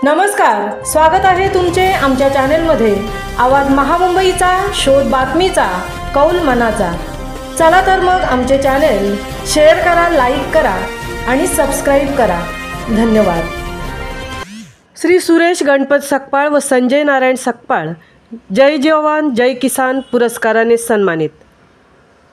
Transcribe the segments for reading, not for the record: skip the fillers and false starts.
नमस्कार, स्वागत आहे तुमचे आमच्या चॅनेलमध्ये। आवाज महामुंबईचा, शोध बातमीचा, कौल मनाचा। चला तर मग आमचे चॅनेल शेअर करा, लाईक करा आणि सबस्क्राइब करा। धन्यवाद। श्री सुरेश गणपत सकपाळ व संजय नारायण सकपाळ जय जवान जय किसान पुरस्काराने सन्मानित।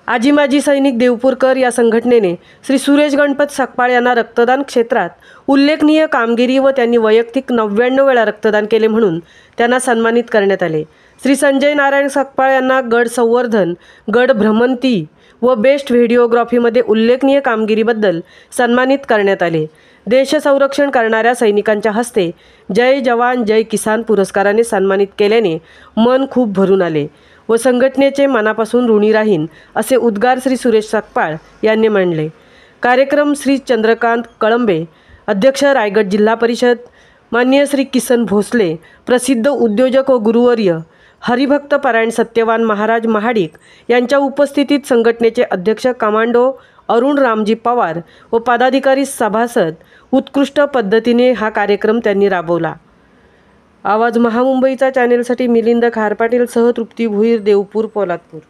आजी माजी सैनिक देवपूरकर या संघटनेने श्री सुरेश गणपत सकपाळ यांना रक्तदान क्षेत्रात उल्लेखनीय कामगिरी व त्यांनी वैयक्तिक 99 वेळा रक्तदान केले म्हणून त्यांना सन्मानित करण्यात आले। श्री संजय नारायण सकपाळ यांना गड संवर्धन, गड भ्रमंती व बेस्ट व्हिडिओग्राफीमध्ये उल्लेखनीय कामगिरीबद्दल सन्मानित करण्यात आले। देश संरक्षण करणाऱ्या सैनिकांच्या हस्ते जय जवान जय किसान पुरस्काराने सन्मानित केल्याने मन खूप भरून आले व संघटनेचे मनापासून ऋणी राहीन असे उद्गार श्री सुरेश सकपाळ यांनी मांडले। कार्यक्रम श्री चंद्रकांत कळंबे, अध्यक्ष रायगड जिल्हा परिषद, माननीय श्री किसन भोसले, प्रसिद्ध उद्योजक व गुरुवर्य हरिभक्त परायण सत्यवान महाराज महाडिक यांच्या उपस्थितीत संघटनेचे अध्यक्ष कमांडो अरुण रामजी पवार व पदाधिकारी सभासद उत्कृष्ट पद्धतीने हा कार्यक्रम त्यांनी राबवला। आवाज महामुंबईचा चॅनेलसाठी मिलिंद खारपाटील सह तृप्ती भुईर, देवपूर, पोलादपूर।